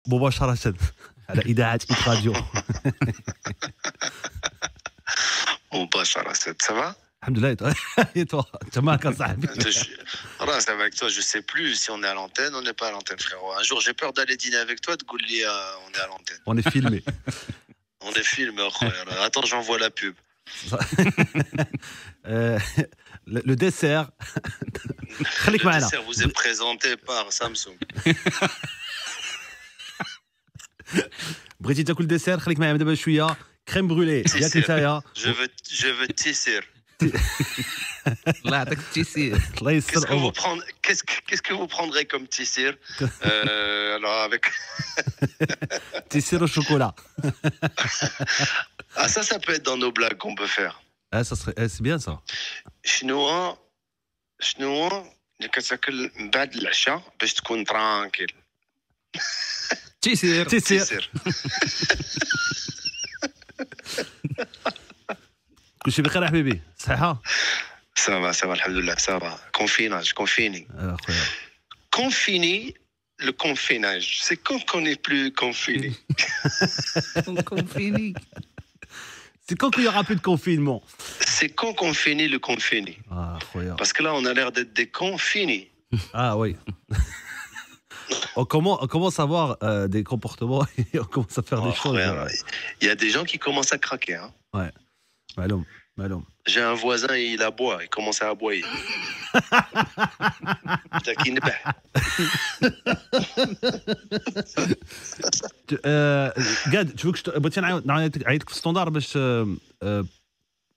مباشرة على إذاعة إيك راديو. مباشرة ça va? الحمد لله. Et toi, tu m'as qu'à ça. Reste avec toi, je sais plus si on est à l'antenne, on n'est pas à l'antenne, frérot. Un jour, j'ai peur d'aller dîner avec toi, de Gouli, on est à l'antenne. On est filmé. On est filmé, attends, j'envoie la pub. Le dessert. Le dessert vous est présenté par Samsung. بغيتي تاكل ديسير خليك معايا دابا شويه كريم برولي ياك نتايا. Je veux تيسير. الله يعطيك التيسير. الله يسر. Qu'est-ce que vous prendrez comme tissir alors avec tissir au chocolat. Ah ça peut être dans nos blagues qu'on peut faire. Ah ça serait c'est bien ça. شنو اللي كتاكل من بعد العشاء باش تكون ترانكيل. تيسير. كل شيء بخير حبيبي صحيحه. Ça va الحمد لله ça va. Confiné. Confiné, le confinage. C'est quand qu'on n'est plus confiné. Confiné. C'est quand qu'il y aura plus de confinement. C'est quand qu'on finit le confiné. Ah, parce que là, on a l'air d'être des confinés. Ah oui. On commence à avoir des comportements et on commence à faire des choses. Il y a des gens qui commencent à craquer. Hein. Ouais. Malum. J'ai un voisin, il aboie, il commence à aboyer. Gad, tu veux que je te نعيطك في ستاندار باش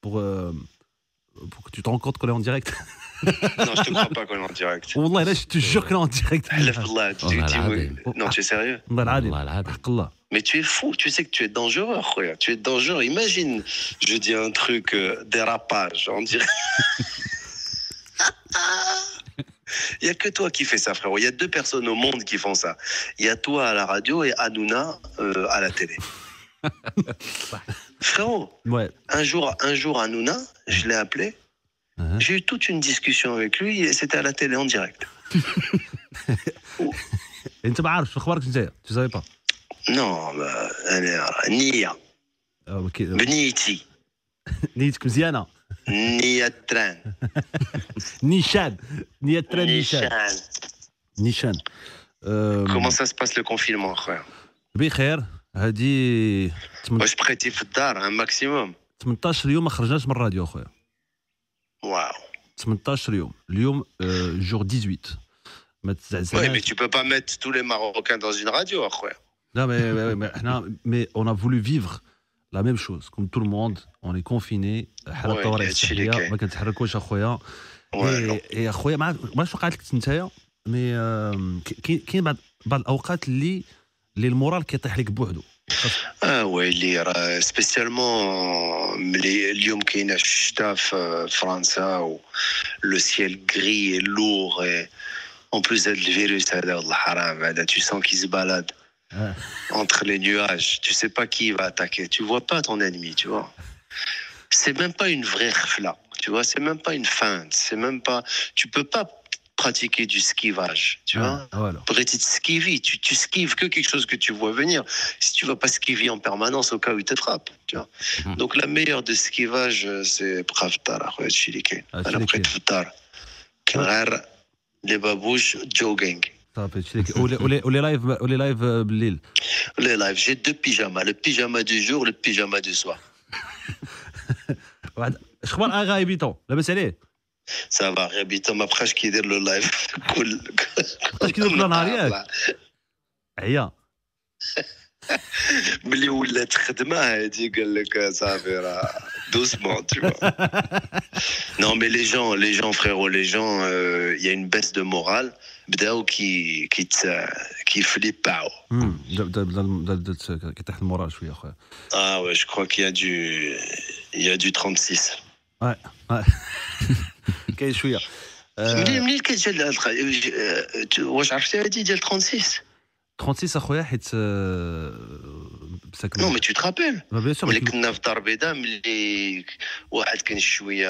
pour que tu te rends compte qu'on est en direct. Non, je te crois pas qu'on est en direct. والله là je te jure qu'on est en direct. Non, tu es sérieux? Mais tu es fou, tu sais que tu es dangereux, frère. Tu es dangereux. Imagine, je dis un truc dérapage, on dirait. Il n'y a que toi qui fais ça, frérot. Il y a 2 personnes au monde qui font ça. Il y a toi à la radio et Hanouna à la télé. Frérot, ouais. un jour Hanouna, je l'ai appelé. J'ai eu toute une discussion avec lui et c'était à la télé en direct. انت ما عارف اخبارك انت tu savais pas. Non, انا نية بنيتي نيتك مزيانه. نية تران نيشان. Comment ça se passe le confinement, frère? بخير. هادي واش بقيتي في الدار un maximum 18 يوم ما خرجناش من الراديو اخويا. واو 18 يوم اليوم jour 18. ما تزعزعش. Oui, mais tu peux pas mettre tous les Marocains dans une radio, اخويا. Non mais on a voulu vivre la même chose comme tout le monde. On est confiné. حاله الطوارئ الصحيه ما كنتحركوش اخويا. اي اخويا ما واش وقعت لك نتايا مي كاين بعض الاوقات اللي المورال كيطيح لك بوحدو. وي اللي راه سبيسيالمون ملي اليوم كاينه الشتاء في فرنسا و لو سيل غري لور en plus هاد الفيروس هذا والله حرام هذا tu sens qu'il se balade entre les nuages, tu sais pas qui va attaquer, tu vois pas ton ennemi, tu vois. C'est même pas une vraie khfla, tu vois, c'est même pas une feinte, c'est même pas, tu peux pas pratiquer du skivage, tu vois. Voilà. Tu skives que quelque chose que tu vois venir. Si tu vas pas skiver en permanence au cas où il te frappe, tu vois. Donc la meilleure de skivage c'est bravtar, après tftar. Les babouches jogging. les live بالليل. Les live, j'ai 2 pyjamas, le pyjama du jour, le pyjama du soir. اخبار غايبيتو لاباس عليه؟ Ça va, غايبيتو ما بقاش كيدير له لايف كل بقاش كيدير كل نهار ياك عيا ملي ولات خدمه هادي قال لك صافي راه doucement, tu vois. Non mais les gens frérot, les gens il y a une baisse de morale. بداو qui flippaو. كيطيح المورال شويه اخويا. Ah ouais, je crois qu'il y a du 36. Ouais. كاين شويه. منين كتجي واش عرفتي هادي ديال 36 اخويا حيت Non mais tu te rappelles. Bien sûr. ملي كنا في دار بيضاء ملي واحد كان شويه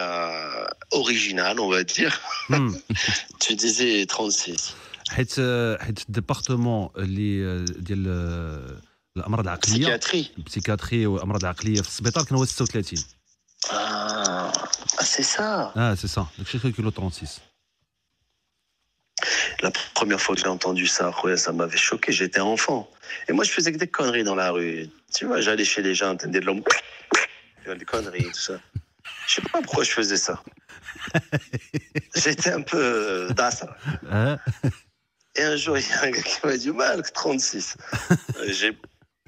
اوريجينال on va dire. Tu disais 36. حيت الديبارتمون اللي ديال الامراض العقليه البسيكاتري والامراض العقليه في السبيطار كان هو 36 c'est ça. C'est ça. داكشي كيلو 36. La première fois que j'ai entendu ça, ça m'avait choqué. J'étais enfant. Et moi, je faisais que des conneries dans la rue. Tu vois, j'allais chez les gens, t'entendais de l'homme. Des conneries, tout ça. Je sais pas pourquoi je faisais ça. J'étais un peu d'assa. Et un jour, il y a un gars qui m'a dit, Malk, 36.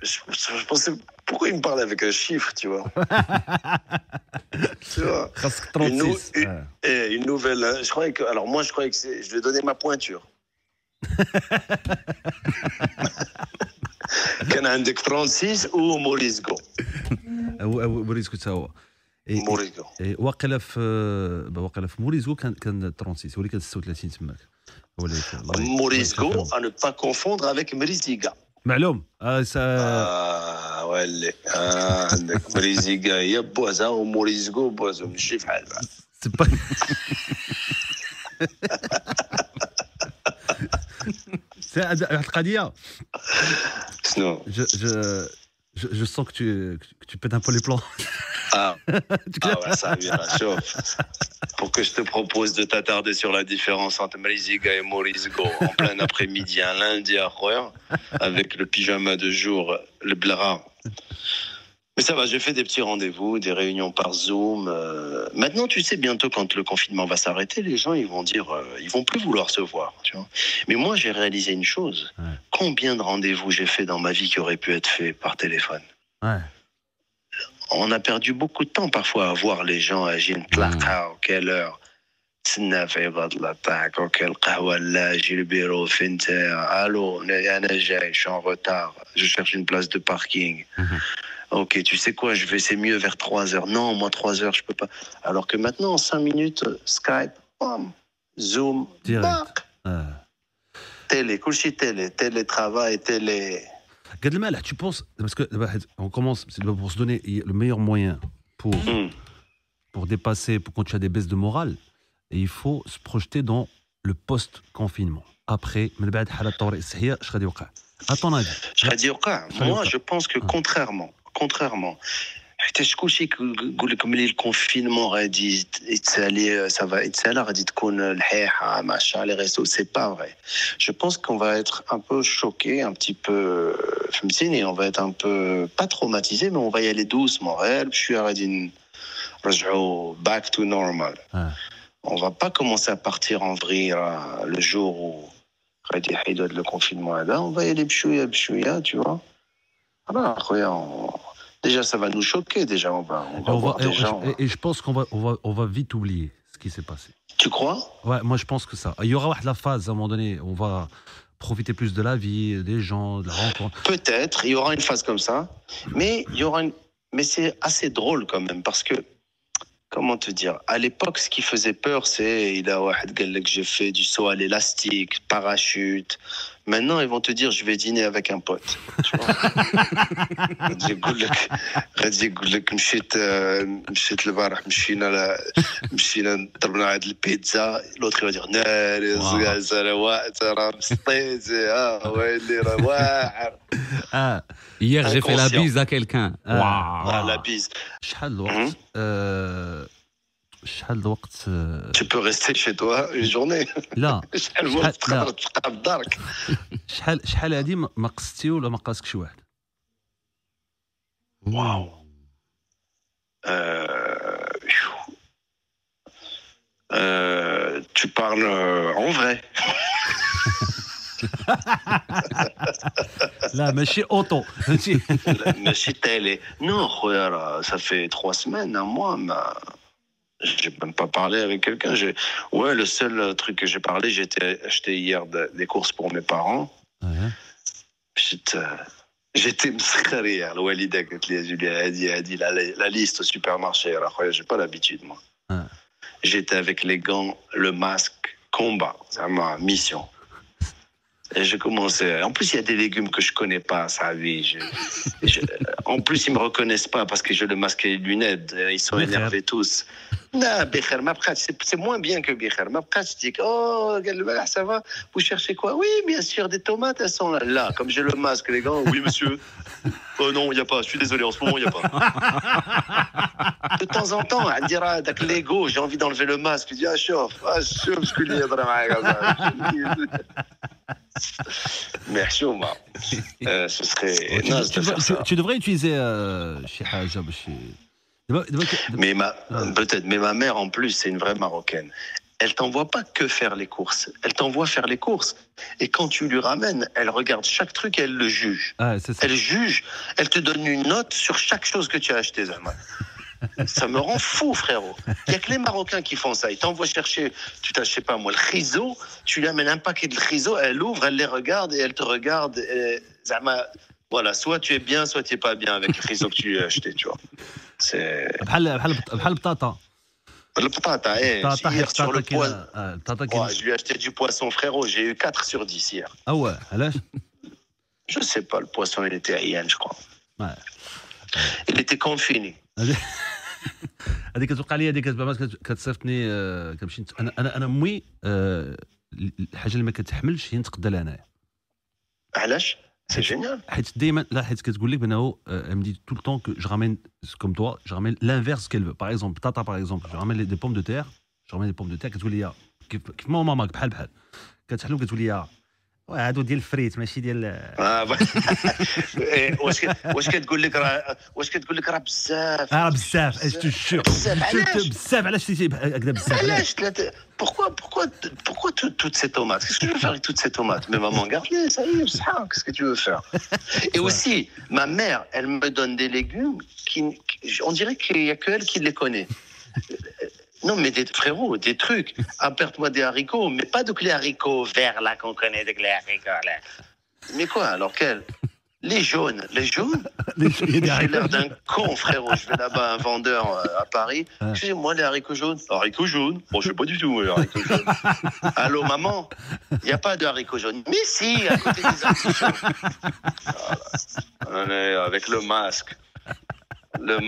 Je pensais, pourquoi il me parlait avec un chiffre, tu vois. Tu vois. 36. Une nouvelle. Je croyais que, alors moi, je croyais que je lui ai donné ma pointure. كان عندك 36 وموريزكو. موريزكو تا هو. موريزكو. واقيلا في موريزكو كان 36 ولكن كان 36 تماك. موريزكو à ne pas confondre avec مريزيغا. معلوم. ولي عندك مريزيغا هي بوزا وموريزكو بوزا ماشي بحال بعض. C'est القضيه. شنو؟ Je sens que tu pètes un peu les plans. Ouais, ça vient là, chauffe. Pour que je te propose de t'attarder sur la différence entre Mriziga et Morisgo en plein après-midi, un lundi à Rouen, avec le pyjama de jour, le blara. Mais ça va, j'ai fait des petits rendez-vous, des réunions par Zoom. Maintenant, tu sais, bientôt, quand le confinement va s'arrêter, les gens, ils vont dire, ils vont plus vouloir se voir, tu vois. Mais moi, j'ai réalisé une chose. Ouais. Combien de rendez-vous j'ai fait dans ma vie qui auraient pu être faits par téléphone. Ouais. On a perdu beaucoup de temps parfois à voir les gens à Gintlaka, à quelle heure. تسنى في عباد الله طاك وكل القهوة لا جي البيرو فين نتا الو انا جاي شو en retard je cherche une place de parking. Ok, tu sais quoi, c'est mieux vers 3 heures. Non, moi 3 heures, je peux pas. Alors que maintenant, en 5 minutes, Skype, bam, Zoom, direct. Télé, télétravail, télé. Gad Malak, tu penses, parce que on commence, pour se donner le meilleur moyen pour dépasser, pour quand tu as des baisses de morale, et il faut se projeter dans le post-confinement. Après, à ton avis. Moi, je pense que contrairement, حتى شكون شي يقول لك ملي الكونفينمون غادي يتسالي سافا يتسالى غادي تكون الحيحه مع لي ريسو سي با فري. Je pense qu'on va être un peu choqué, un petit peu فهمتيني, on va être un peu pas traumatisé, mais on va y aller doucement. بشويه غادي نرجعوا back to normal. On va pas commencer à partir en vrille le jour où غادي يحيدوا le confinement هذا. On va y aller بشويه, tu vois. Alors, déjà, ça va nous choquer. Déjà, on va voir des gens. Et je pense qu'on va vite oublier ce qui s'est passé. Tu crois? Ouais, moi je pense que ça. Il y aura la phase, à un moment donné, on va profiter plus de la vie, des gens, de la rencontre. Peut-être, il y aura une phase comme ça, mais mais c'est assez drôle quand même, parce que, comment te dire, à l'époque, ce qui faisait peur, c'est j'ai fait du saut à l'élastique, parachute. Maintenant, ils vont te dire, je vais dîner avec un pote. Tu vois. غادي يقول لك مشيت البارح مشينا ضربنا عند البيتزا. L'autre il va dire ناري زغاز راه وقت راه مسطيت ويلي راه واعر. Hier, j'ai fait la bise à quelqu'un. Waouh, la bise. شحال الوقت شحال الوقت Tu peux rester chez toi une journée. لا شحال الوقت تقدر تبقى في دارك. شحال هادي ما قصتي ولا ما قاسك شي واحد. واو. Tu parles en vrai. لا ماشي اوتو ماشي تالي. Non, ça fait 3 semaines, un mois, mais j'ai même pas parlé avec quelqu'un. Ouais, le seul truc que j'ai parlé, j'ai acheté hier des courses pour mes parents. J'étais مسخري. الوالده قالت لي جوليا هادي la liste au supermarché. Alors j'ai pas l'habitude moi. J'étais avec les gants, le masque, combat, c'est ma mission. Et je commençais. En plus, il y a des légumes que je connais pas, ça vie. En plus, ils me reconnaissent pas parce que j'ai le masque et les lunettes. Ils sont énervés tous. Non, Becher, c'est moins bien que Becher. Je dis, oh, ça va. Vous cherchez quoi? Oui, bien sûr, des tomates, elles sont là. Là, comme j'ai le masque, les gars. Oui, monsieur. Oh non, il n'y a pas. Je suis désolé, en ce moment, il n'y a pas. De temps en temps, on dira, avec l'ego, j'ai envie d'enlever le masque. Je dis, chauffe, je suis lié. Merci, Omar. Ce serait naze de faire ça. Tu devrais utiliser chez Hajab. Mais peut-être, mais ma mère en plus, c'est une vraie Marocaine. Elle t'envoie pas que faire les courses. Elle t'envoie faire les courses. Et quand tu lui ramènes, elle regarde chaque truc et elle le juge. Ah, c'est ça. Elle juge. Elle te donne une note sur chaque chose que tu as acheté, Zalman. Ça me rend fou, frérot. Il n'y a que les Marocains qui font ça. Ils t'envoient chercher, tu t'as, je sais pas moi, le riso. Tu lui amènes un paquet de riso, elle ouvre, elle les regarde et elle te regarde. Zalman, voilà, soit tu es bien, soit tu n'es pas bien avec le riso que tu lui as acheté, tu vois. C'est. بحال البطاطا. Le patata, hier sur le poisson. Je lui ai acheté du poisson, frérot. J'ai eu 4 sur 10 hier. Ah ouais, علاش? Je sais pas, le poisson, il était aïen, je crois. Ouais. Il était confiné. هذيك كتوقع لي هذيك زعما كتصيفطني كنمشي انا امي الحاجه اللي ما كتحملش هي نتقدى لها انايا. علاش؟ C'est génial. حيت دائما لا حيت كتقول لك بانه elle me dit tout le temps que je ramène comme toi, je ramène l'inverse qu'elle veut. Par exemple, tata par exemple, je ramène des pommes de terre, كتقول لي كيف ما ماماك بحال كتحلم كتقول لي هادو ديال الفريت ماشي ديال واش كتقول لك راه بزاف بزاف اش تشوف بزاف علاش شتي هكذا بزاف علاش pourquoi toutes ces tomates? Qu'est-ce que je veux faire avec toutes ces tomates? Mais maman, garde-les, ça y est, qu'est-ce que tu veux faire? Et aussi, ma mère, elle me donne des légumes on dirait qu'il n'y a que elle qui les connaît. Non, mais des frérots, des trucs. Apporte-moi des haricots, mais pas de les haricots verts là qu'on connaît, de les haricots là. Mais quoi, alors quels? Les jaunes. J'ai l'air d'un con, frérot. Je vais là-bas, un vendeur à Paris. Excusez-moi, les haricots jaunes. Haricots jaunes? Bon, je sais pas du tout, les haricots jaunes. Allô, maman? Il n'y a pas de haricots jaunes. Mais si, à côté des haricots jaunes. Voilà. On est avec le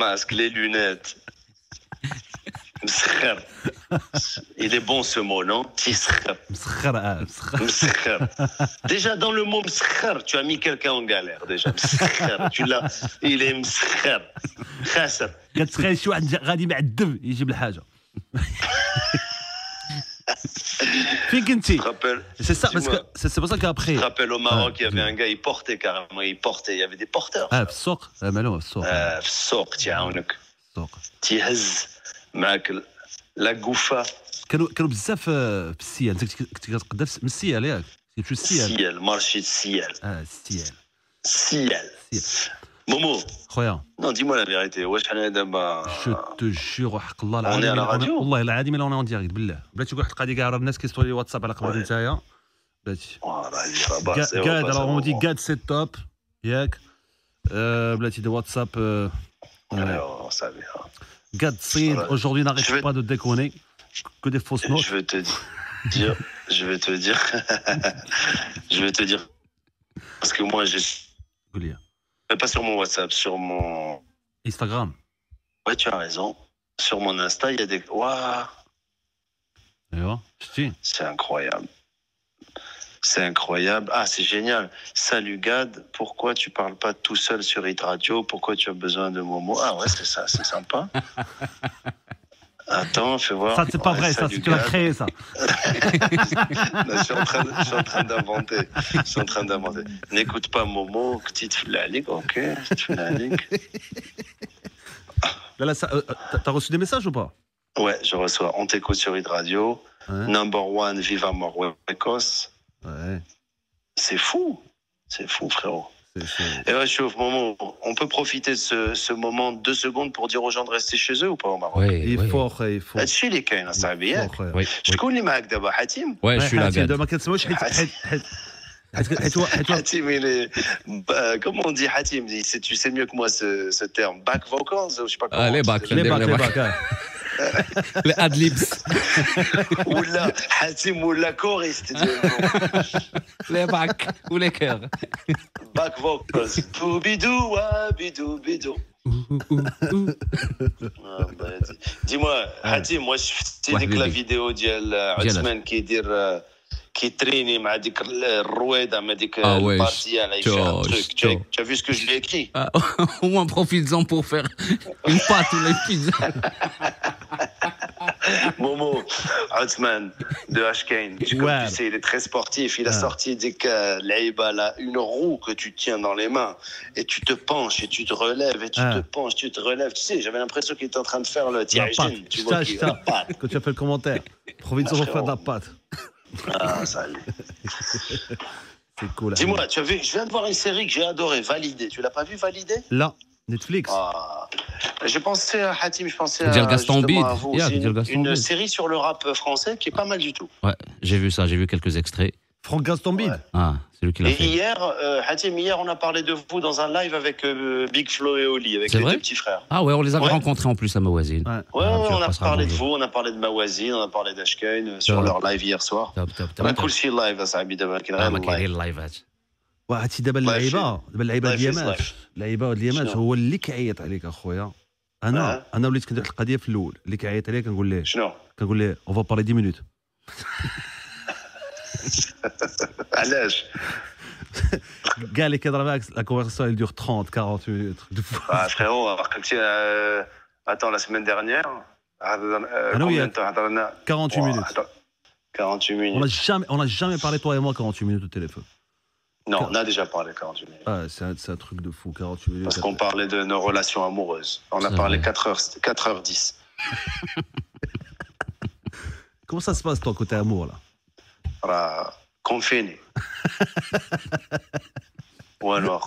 masque, les lunettes. Mskhar. Il est bon ce mot, non? Tiskhar. Mskhar. Déjà dans le mot mskhar, tu as mis quelqu'un en galère déjà. Mskhar, tu l'as. Il est mskhar. Khasar. كتخيل شي واحد غادي معذب يجيب الحاجه. فين كنتي؟ C'est pour ça qu'après. Je te rappelle au Maroc, il y avait un gars, il portait carrément, il y avait des porteurs. في السوق؟ مالو في السوق. في السوق تعاونك. السوق. تيهز معك لاكوفا. كانوا بزاف في السيال. انت كنت كتقدر من السيال ياك؟ كتمشي السيال مارشي السيال. السيال. مومو خويا نو ديما لا فيغيتي واش حنا دابا جو تو جور حق الله العظيم والله العظيم الا اون ديريكت بالله بلاتي كاع الحلقه دي كاع راه الناس كيصيفطوا لي واتساب على قبل نتايا بلاتي قاعد راه اون دي قاعد سي توب ياك بلاتي دي واتساب قاعد تصيد aujourd'hui n'arrête pas de déconner que des fausses notes. Je vais te dire parce que moi j'ai pas sur mon WhatsApp, sur mon Instagram. Ouais, tu as raison. Sur mon Insta, il y a des waouh. C'est incroyable. C'est incroyable. Ah, c'est génial. Salut Gad, pourquoi tu parles pas tout seul sur Hit Radio? Pourquoi tu as besoin de Momo? Ah ouais, c'est ça, c'est sympa. Attends, fais voir. Ça, c'est pas vrai, ça, tu l'as créé, ça. Non, je suis en train d'inventer. N'écoute pas Momo, petite flalique, ok, flalique. Là, t'as reçu des messages ou pas? Ouais, je reçois. On t'écoute sur Hit Radio. Ouais. Number 1, Viva Marruecos. Ouais. C'est fou, frérot. Et ouais, chauffe, Momo, on peut profiter de ce moment 2 secondes pour dire aux gens de rester chez eux ou pas au Maroc? Oui, il faut. هادشي اللي كاين اصاحبي ياك. شكون اللي معاك دابا حاتم؟ Ouais, je suis là. ما كنسمعوش حاتم il comment on dit حاتم? Tu sais mieux que moi ce terme back vocals ou je sais pas comment. Les back. Les adlibs. ولا حاتم ولا كوريست ديالهم. Les bacs ou les cœurs. باك فوكالز بيدو بيدو بيدو. Dis-moi, Hatim, moi je fais ديك لا فيديو ديال عثمان كيدير كيتريني مع ديك الرويده مع ديك البارتيه على un truc. Tu as vu ce que je lui ai écrit? Au moins profites-en pour faire une pâte ou les pizzas. Momo, Othman de Ashkane, comme tu sais, il est très sportif. Il a sorti l'Aïba, là, une roue que tu tiens dans les mains et tu te penches et tu te relèves et tu te penches, tu te relèves. Tu sais, j'avais l'impression qu'il était en train de faire le tiagine. Tu vois, la pâte. Quand tu as fait le commentaire, profite-en pour faire de la pâte. Ah, salut. C'est cool. Dis-moi, tu as vu, je viens de voir une série que j'ai adorée, Validé. Tu l'as pas vue, Validé? Là, Netflix. J'ai pensé à Hatim, je pensais à Gaston Bide. Une série sur le rap français qui est pas mal du tout. Ouais, j'ai vu ça, j'ai vu quelques extraits. Franck Gaston Bide. Ah, c'est lui qui l'a fait. Et hier, Hatim, on a parlé de vous dans un live avec Big Flo et Oli, avec les deux petits frères. Ah ouais, on les avait rencontrés en plus à Mawazine. Ouais, on a parlé de vous, on a parlé de Mawazine, on a parlé d'Ashkane sur leur live hier soir. On a cool si live, ça a bien live. وعرفتي دابا اللعيبه اليامات هو اللي كيعيط عليك اخويا. انا وليت كندير القضيه في الاول اللي كيعيط عليك كنقول ليه شنو؟ كنقول ليه اون فا بارلي 10 minutes. علاش؟ كاع اللي كيهضر معاك لا كونفرساسيون il dure 30 40 minutes. frérot, attends, la semaine dernière combien de temps هضرنا 48 minutes. 48 minutes. On n'a jamais parlé toi et moi 48 minutes au téléphone. Non, on a déjà parlé 48 minutes. Ah, c'est un truc de fou, 48 minutes. Parce qu'on parlait de nos relations amoureuses. On a parlé 4h10. Comment ça se passe, toi, côté amour, là? Confiné. Ouais, non,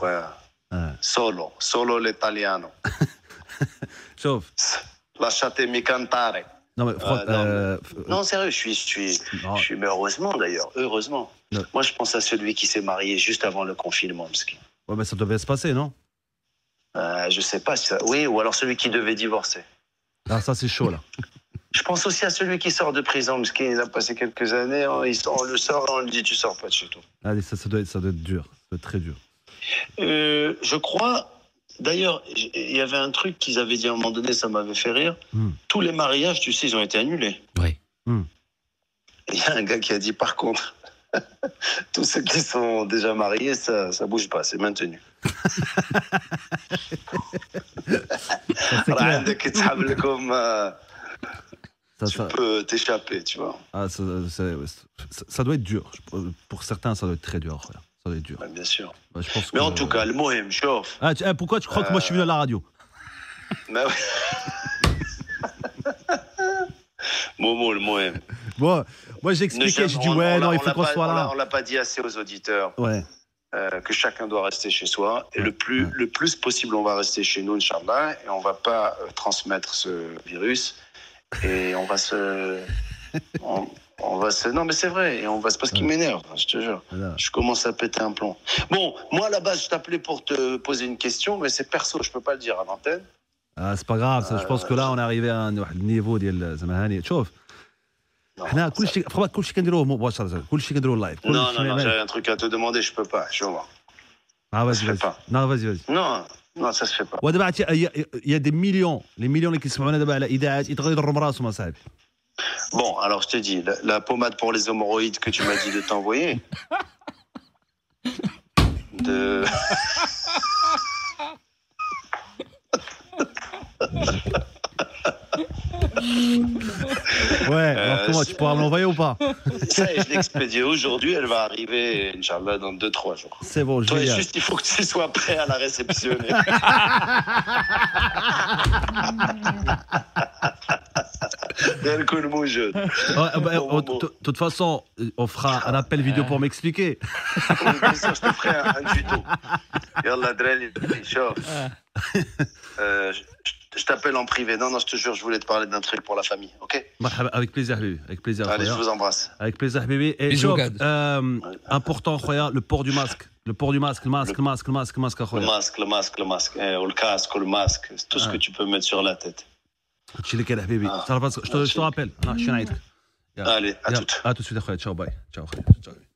Solo l'italiano. Chauffe. Lasciatemi cantare. Non, mais non, sérieux, je suis mais heureusement d'ailleurs, heureusement. Non. Moi, je pense à celui qui s'est marié juste avant le confinement. Ouais, mais ça devait se passer, non? Je sais pas si ça... Oui, ou alors celui qui devait divorcer. Ah, ça, c'est chaud, là. Je pense aussi à celui qui sort de prison, parce qu'il a passé quelques années, on le sort et on lui dit tu sors pas de chez toi. Allez, ça doit être dur, ça doit être très dur. Je crois... D'ailleurs, il y avait un truc qu'ils avaient dit à un moment donné, ça m'avait fait rire. Tous les mariages, tu sais, ils ont été annulés. Oui. Il y a un gars qui a dit, par contre, tous ceux qui sont déjà mariés, ça bouge pas, c'est maintenu. Tu peux t'échapper, tu vois. Ah, ça doit être dur. Pour certains, ça doit être très dur. Ça doit être dur. Ouais, bien sûr. Bah, je pense mais en tout cas, le Mohem, chauffe. Pourquoi tu crois que moi je suis venu à la radio? Bah oui. Momo, le Mohem. Bon, moi j'ai expliqué, j'ai dit ouais, non, il faut qu'on soit là. On l'a pas dit assez aux auditeurs. Ouais. Que chacun doit rester chez soi. Et le plus possible, on va rester chez nous, Inch'Allah, et on va pas transmettre ce virus. Et on va se... Non, mais c'est vrai, et on va... c'est pas ce qui m'énerve, je te jure. Je commence à péter un plomb. Bon, moi, à la base, je t'appelais pour te poser une question, mais c'est perso, je peux pas le dire à l'antenne. Ah, c'est pas grave, je pense que là, on est arrivé à un niveau ديال زعما هاني. شوف حنا كلشي كنديروه مباشرة، كلشي كنديروه لايف. Non, j'ai un truc à te demander, je peux pas, je vais voir. Ah, vas-y. Non, vas-y. Non, ça se fait pas. ودابا il y a des millions, les millions اللي كيسمعونا دابا على إذاعات يقدروا يضروا راسهم أصاحبي. Bon, alors je te dis, la pommade pour les hémorroïdes que tu m'as dit de t'envoyer. Ouais, alors comment, tu pourras me l'envoyer ou pas? Ça y est, je l'ai expédiée aujourd'hui, elle va arriver, Inch'Allah, dans 2-3 jours. C'est bon, toi, juste, il faut que tu sois prêt à la réceptionner. De toute façon, on fera un appel vidéo pour m'expliquer. Bien sûr, je te ferai un tuto. Yallah, Dreli, chauffe. Je t'appelle en privé. Non, je te jure, je voulais te parler d'un truc pour la famille, ok? Avec plaisir, Habibi. Avec plaisir. Allez, je vous embrasse. Avec plaisir, Habibi. Et important, le port du masque. Le port du masque, le masque. Le masque, le casque, le masque. Tout ce que tu peux mettre sur la tête. هادشي اللي كاين حبيبي. جو te rappelle. انا شنو نعيطك. Allez, à tout. À tout de suite اخويا. تشاو باي. تشاو خويا.